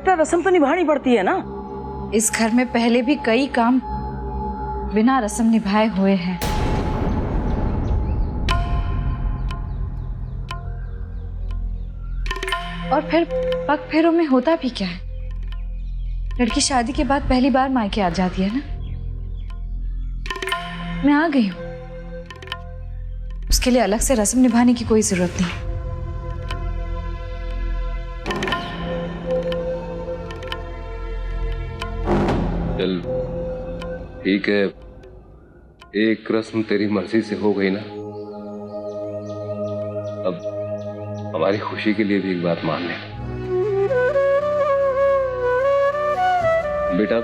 बेटा रस्म तो निभानी पड़ती है ना। इस घर में पहले भी कई काम बिना रस्म निभाए हुए हैं। और फिर पग फेरों में होता भी क्या है? लड़की शादी के बाद पहली बार मायके आ जाती है ना। मैं आ गई हूं, उसके लिए अलग से रस्म निभाने की कोई जरूरत नहीं। चल ठीक है, एक रस्म तेरी मर्जी से हो गई ना, अब हमारी खुशी के लिए भी एक बात मान ले। बेटा,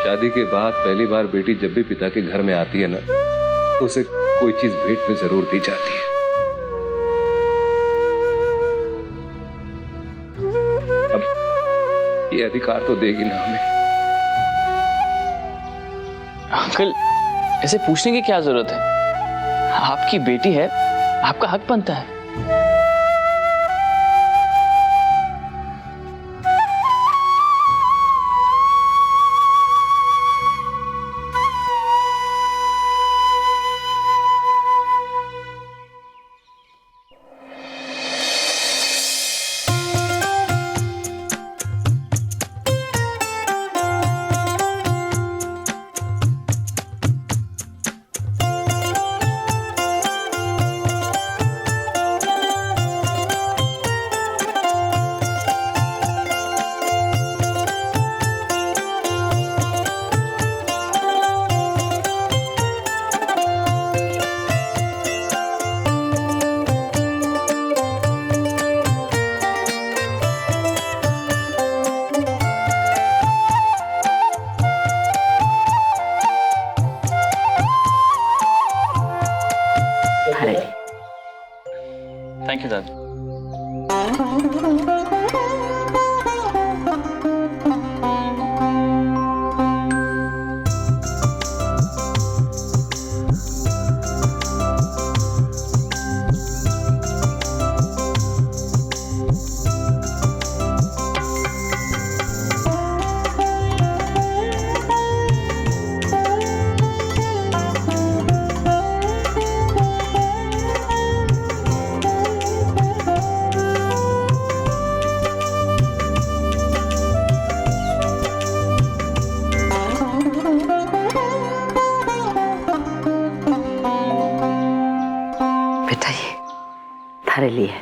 शादी के बाद पहली बार बेटी जब भी पिता के घर में आती है ना, तो उसे कोई चीज भेंट में जरूर दी जाती है। अब ये अधिकार तो देगी ना हमें। अंकल, ऐसे पूछने की क्या जरूरत है? आपकी बेटी है, आपका हक बनता है। थैंक यू दादा। बेटा ये थारे लिए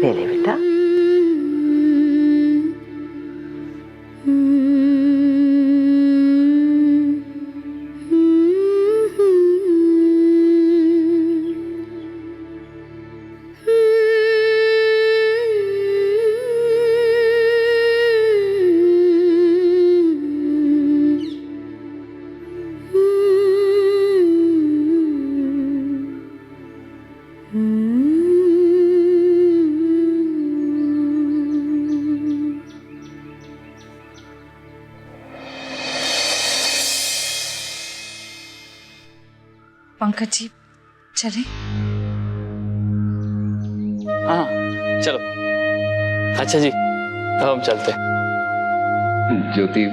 ले ले बेटा। पंकज जी चले? हाँ चलो। अच्छा जी, अब हम चलते हैं। ज्योति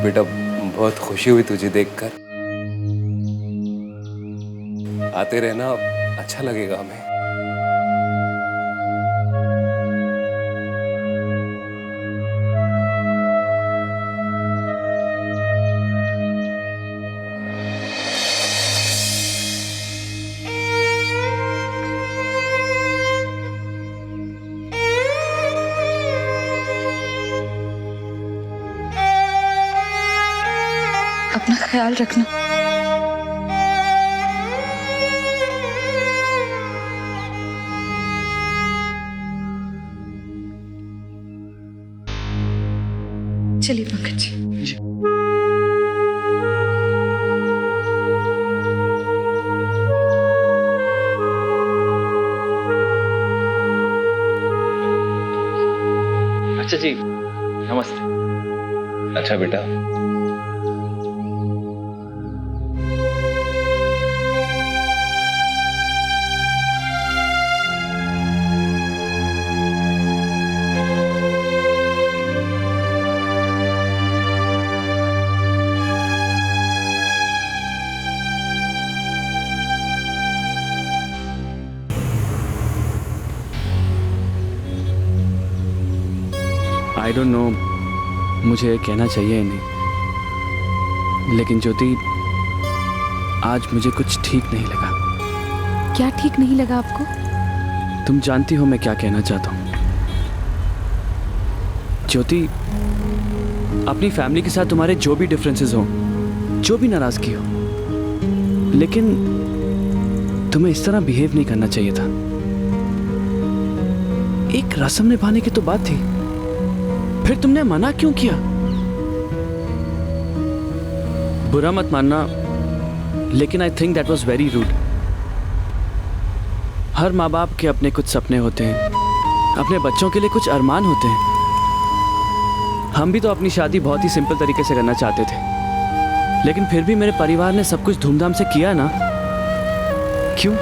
बेटा, बहुत खुशी हुई तुझे देखकर। आते रहना, अच्छा लगेगा हमें। अपना ख्याल रखना। चलिए पंकज जी। अच्छा जी, नमस्ते। अच्छा बेटा, आई डोंट नो मुझे कहना चाहिए या नहीं, लेकिन ज्योति आज मुझे कुछ ठीक नहीं लगा। क्या ठीक नहीं लगा आपको? तुम जानती हो मैं क्या कहना चाहता हूँ। ज्योति, अपनी फैमिली के साथ तुम्हारे जो भी डिफरेंसेस हो, जो भी नाराजगी हो, लेकिन तुम्हें इस तरह बिहेव नहीं करना चाहिए था। एक रस्म निभाने की तो बात थी, फिर तुमने मना क्यों किया? बुरा मत मानना, लेकिन I think that was very rude. हर माँ बाप के अपने कुछ सपने होते हैं, अपने बच्चों के लिए कुछ अरमान होते हैं। हम भी तो अपनी शादी बहुत ही सिंपल तरीके से करना चाहते थे, लेकिन फिर भी मेरे परिवार ने सब कुछ धूमधाम से किया ना। क्यों?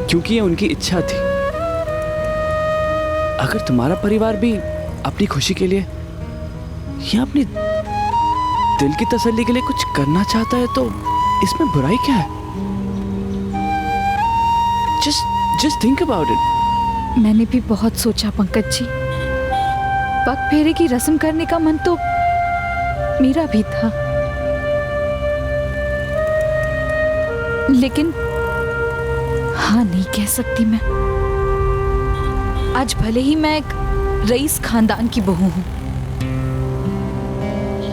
क्योंकि ये उनकी इच्छा थी। अगर तुम्हारा परिवार भी अपनी खुशी के लिए या अपनी दिल की तसल्ली के लिए कुछ करना चाहता है तो इसमें बुराई क्या है? Just think about it. मैंने भी बहुत सोचा पंकज जी। पग फेरे की रस्म करने का मन तो मेरा भी था, लेकिन हाँ नहीं कह सकती मैं। आज भले ही मैं एक रईस खानदान की बहू हूं,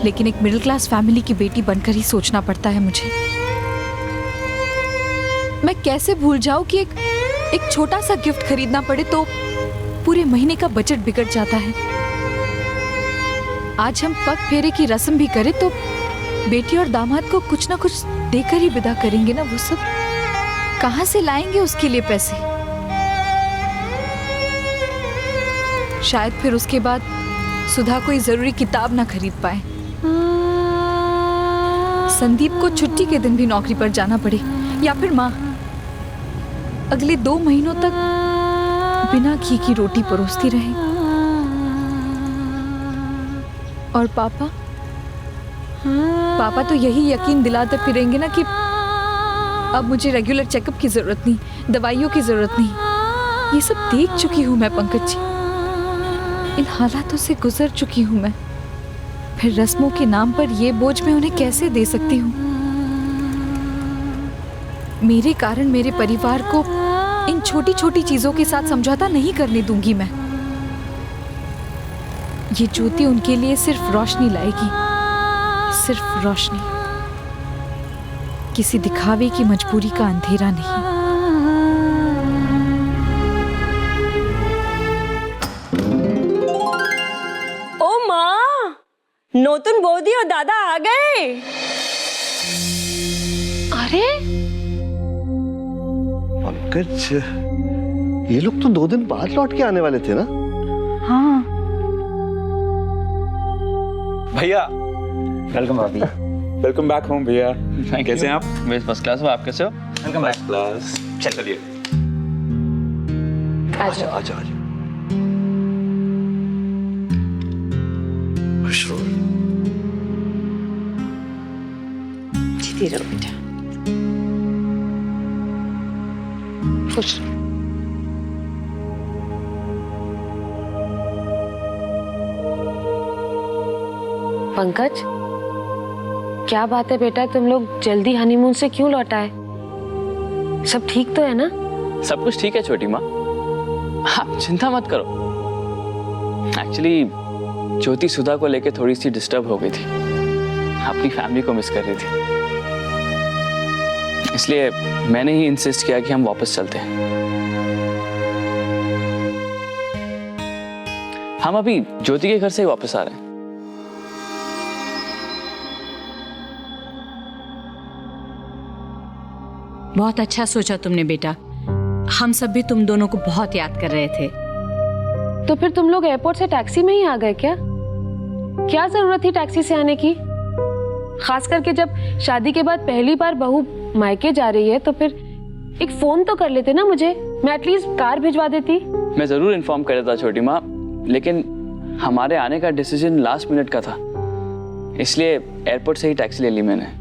लेकिन एक मिडिल क्लास फैमिली की बेटी बनकर ही सोचना पड़ता है मुझे। मैं कैसे भूल जाऊं कि एक छोटा सा गिफ्ट खरीदना पड़े तो पूरे महीने का बजट बिगड़ जाता है। आज हम पग फेरे की रस्म भी करें तो बेटी और दामाद को कुछ ना कुछ देकर ही विदा करेंगे ना। वो सब कहां से लाएंगे उसके लिए पैसे? शायद फिर उसके बाद सुधा कोई जरूरी किताब ना खरीद पाए, संदीप को छुट्टी के दिन भी नौकरी पर जाना पड़े, या फिर माँ अगले 2 महीनों तक बिना घी की रोटी परोसती रहे। और पापा तो यही यकीन दिलाते फिरेंगे ना कि अब मुझे रेगुलर चेकअप की जरूरत नहीं, दवाइयों की जरूरत नहीं। ये सब देख चुकी हूं मैं पंकज जी, इन हालातों से गुजर चुकी हूं मैं। फिर रस्मों के नाम पर ये बोझ मैं उन्हें कैसे दे सकती हूँ? मेरे कारण मेरे परिवार को इन छोटी छोटी चीजों के साथ समझौता नहीं करने दूंगी मैं। ये ज्योति उनके लिए सिर्फ रोशनी लाएगी, सिर्फ रोशनी, किसी दिखावे की मजबूरी का अंधेरा नहीं। ओ माँ, नूतन बौदी और दादा आ गए। अरे पंकज, ये लोग तो 2 दिन बाद लौट के आने वाले थे ना? हाँ। भैया वेलकम भाभी। वेलकम बैक होम भैया। कैसे हैं आप? मैं फर्स्ट क्लास हूँ, आप कैसे हो? Welcome back class. चलिए आजा आजा आजा। खुश रहो। जीती रहो बेटा, खुश रहो। पंकज, क्या बात है बेटा, तुम लोग जल्दी हनीमून से क्यों लौट आए? सब ठीक तो है ना? सब कुछ ठीक है छोटी माँ, आप चिंता मत करो। एक्चुअली ज्योति सुधा को लेके थोड़ी सी डिस्टर्ब हो गई थी, अपनी फैमिली को मिस कर रही थी, इसलिए मैंने ही इंसिस्ट किया कि हम वापस चलते हैं। हम अभी ज्योति के घर से ही वापस आ रहे हैं। बहुत अच्छा सोचा तुमने बेटा, हम सब भी तुम दोनों को बहुत याद कर रहे थे। तो फिर तुम लोग एयरपोर्ट से टैक्सी में ही आ गए क्या? क्या जरूरत थी टैक्सी से आने की? खास करके जब शादी के बाद पहली बार बहू मायके जा रही है तो फिर एक फोन तो कर लेते ना मुझे, मैं एटलीस्ट कार भिजवा देती। मैं जरूर इन्फॉर्म कर देता छोटी माँ, लेकिन हमारे आने का डिसीजन लास्ट मिनट का था, इसलिए एयरपोर्ट से ही टैक्सी ले ली मैंने।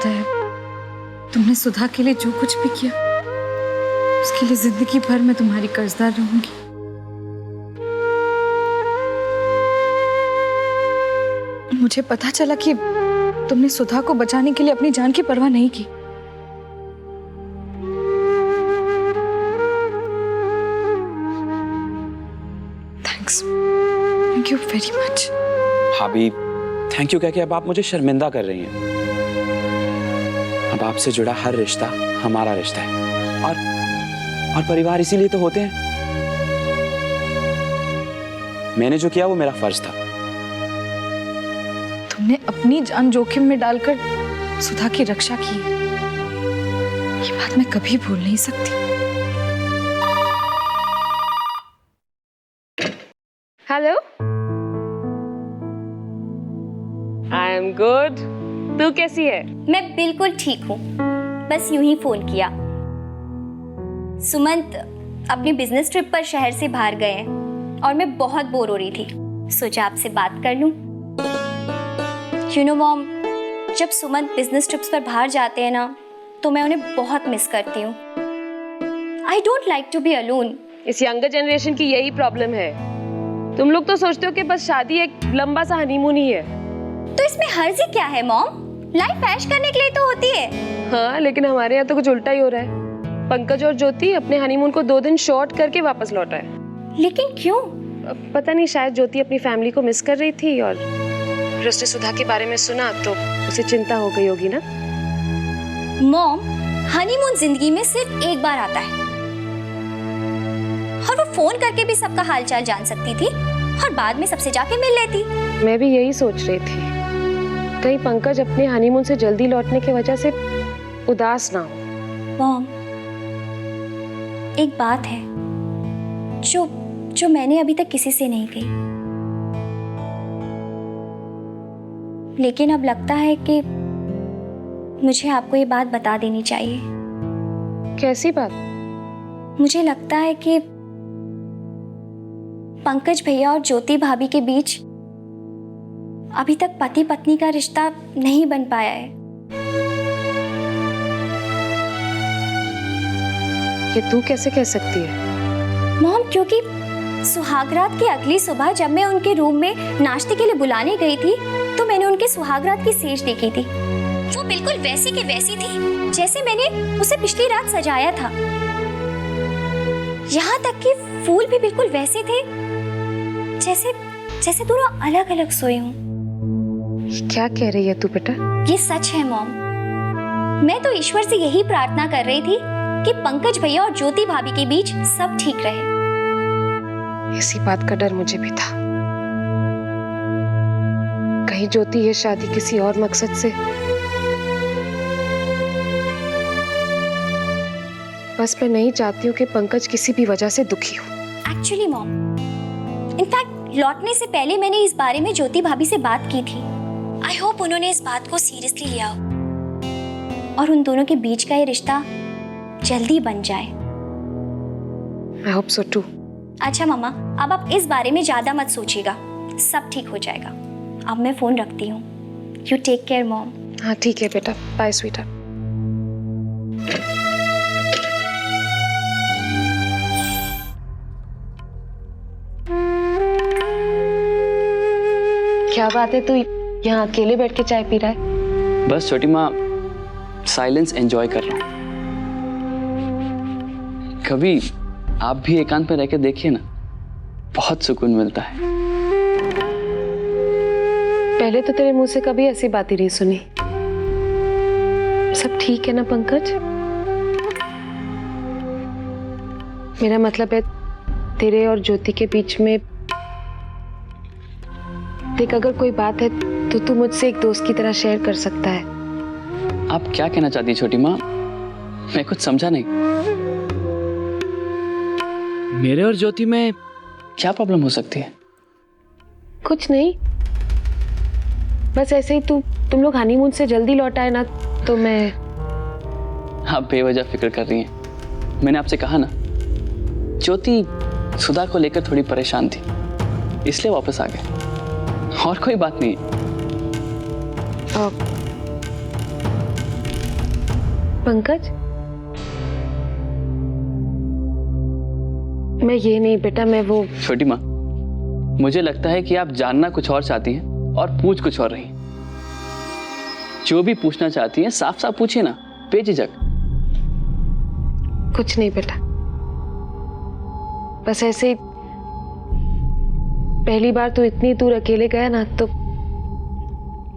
याद है तुमने सुधा के लिए जो कुछ भी किया, उसके लिए जिंदगी भर मैं तुम्हारी कर्जदार रहूंगी। मुझे पता चला कि तुमने सुधा को बचाने के लिए अपनी जान की परवाह नहीं की। Thank you very much. भाभी थैंक यू कह के अब आप मुझे शर्मिंदा कर रही हैं। अब आपसे जुड़ा हर रिश्ता हमारा रिश्ता है और परिवार इसीलिए तो होते हैं। मैंने जो किया वो मेरा फर्ज था। तुमने अपनी जान जोखिम में डालकर सुधा की रक्षा की, ये बात मैं कभी भूल नहीं सकती। Hello, I am good. तू कैसी है? मैं बिल्कुल ठीक हूँ, बस यूं ही फोन किया। सुमंत अपनी बिजनेस ट्रिप पर शहर से बाहर गए हैं और मैं बहुत बोर हो रही थी, सोचा आपसे बात कर लूं। यू नो मॉम, जब सुमंत बिजनेस ट्रिप्स पर बाहर जाते हैं ना तो मैं उन्हें बहुत मिस करती हूँ। I don't like to be alone. इस यंगर जनरेशन की यही प्रॉब्लम है। तुम लोग तो सोचते हो कि बस शादी एक लंबा सा हनीमून ही है। तो इसमें हर्ज ही क्या है मॉम? लाइफ ऐश करने के लिए तो होती है। हाँ, लेकिन हमारे यहाँ तो कुछ उल्टा ही हो रहा है। पंकज और ज्योति अपने हनीमून को 2 दिन शॉर्ट करके वापस लौटा है। लेकिन क्यों? पता नहीं, शायद ज्योति अपनी फैमिली को मिस कर रही थी और फिर उसने सुधा के बारे में सुना तो उसे चिंता हो गई होगी ना। मॉम, हनीमून जिंदगी में सिर्फ एक बार आता है और वो फोन करके भी सबका हालचाल जान सकती थी और बाद में सबसे जाके मिल लेती। मैं भी यही सोच रही थी, कहीं पंकज अपने हनीमून से जल्दी लौटने की वजह से उदास ना हो। मॉम, एक बात है जो मैंने अभी तक किसी से नहीं कही, लेकिन अब लगता है कि मुझे आपको ये बात बता देनी चाहिए। कैसी बात? मुझे लगता है कि पंकज भैया और ज्योति भाभी के बीच अभी तक पति पत्नी का रिश्ता नहीं बन पाया है। ये तू कैसे कह सकती है? मॉम, क्योंकि सुहागरात की अगली सुबह जब मैं उनके रूम में नाश्ते के लिए बुलाने गई थी तो मैंने उनके सुहागरात की सेज देखी थी। वो बिल्कुल वैसी की वैसी थी जैसे मैंने उसे पिछली रात सजाया था। यहाँ तक कि फूल भी बिल्कुल वैसे थे जैसे दोनों अलग अलग सोए हों। क्या कह रही है तू बेटा? ये सच है मॉम। मैं तो ईश्वर से यही प्रार्थना कर रही थी कि पंकज भैया और ज्योति भाभी के बीच सब ठीक रहे। इसी बात का डर मुझे भी था, कहीं ज्योति ये शादी किसी और मकसद से। बस मैं नहीं चाहती हूँ कि पंकज किसी भी वजह से दुखी हो। एक्चुअली मॉम, इनफैक्ट लौटने से पहले मैंने इस बारे में ज्योति भाभी से बात की थी। आई होप उन्होंने इस बात को सीरियसली लिया हो और उन दोनों के बीच का ये रिश्ता जल्दी बन जाए। I hope so too. अच्छा मम्मा, अब आप इस बारे में ज्यादा मत सोचिएगा, सब ठीक हो जाएगा। अब मैं फोन रखती हूँ। You take care mom. हाँ ठीक है बेटा, बाय स्वीटर। क्या बात है, तू यहाँ अकेले बैठ के चाय पी रहा है? बस छोटी माँ, साइलेंस एंजॉय कर रहा हूँ। कभी आप भी एकांत में रह के देखिए ना, बहुत सुकून मिलता है। पहले तो तेरे मुंह से कभी ऐसी बात ही नहीं सुनी। सब ठीक है ना पंकज? मेरा मतलब है तेरे और ज्योति के बीच में। देख, अगर कोई बात है तो तू मुझसे एक दोस्त की तरह शेयर कर सकता है। आप क्या कहना चाहती छोटी माँ? मैं कुछ समझा नहीं। मेरे और ज्योति में क्या प्रॉब्लम हो सकती है? कुछ नहीं, बस ऐसे ही तुम लोग हनीमून से जल्दी लौट आए ना तो मैं। आप बेवजह फिक्र कर रही हैं। मैंने आपसे कहा ना, ज्योति सुधा को लेकर थोड़ी परेशान थी, इसलिए वापस आ गए, और कोई बात नहीं। पंकज, मैं ये नहीं बेटा, मैं वो। छोटी माँ, मुझे लगता है कि आप जानना कुछ और चाहती हैं और पूछ कुछ और रही हैं। जो भी पूछना चाहती हैं साफ साफ पूछिए ना, बेझिझक। कुछ नहीं बेटा, बस ऐसे ही पहली बार तो इतनी दूर अकेले गया ना, तो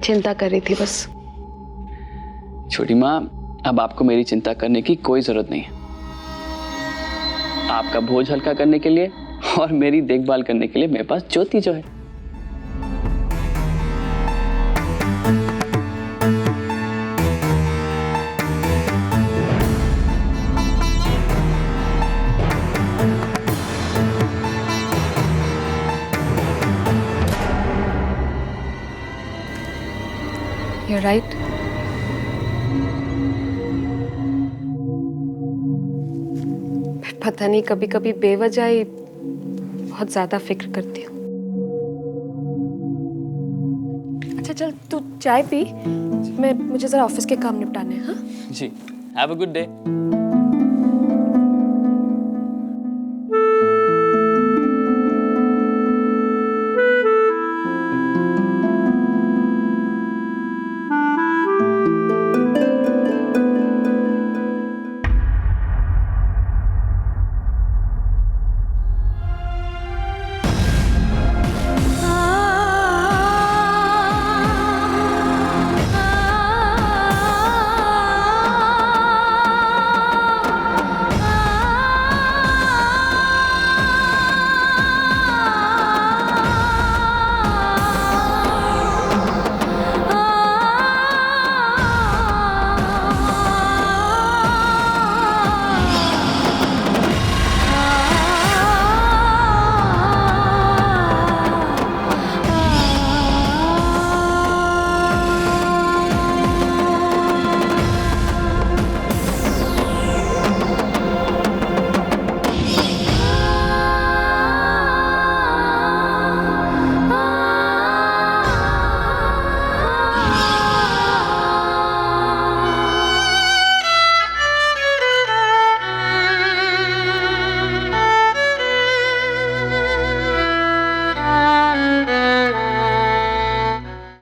चिंता कर रही थी बस। छोटी माँ, अब आपको मेरी चिंता करने की कोई जरूरत नहीं है। आपका बोझ हल्का करने के लिए और मेरी देखभाल करने के लिए मेरे पास ज्योति जो है। You're right. पता नहीं, कभी कभी बेवजह ही बहुत ज्यादा फिक्र करती हूँ। अच्छा चल, तू चाय पी, मुझे जरा ऑफिस के काम निपटाने हैं। हाँ जी, हैव अ गुड डे।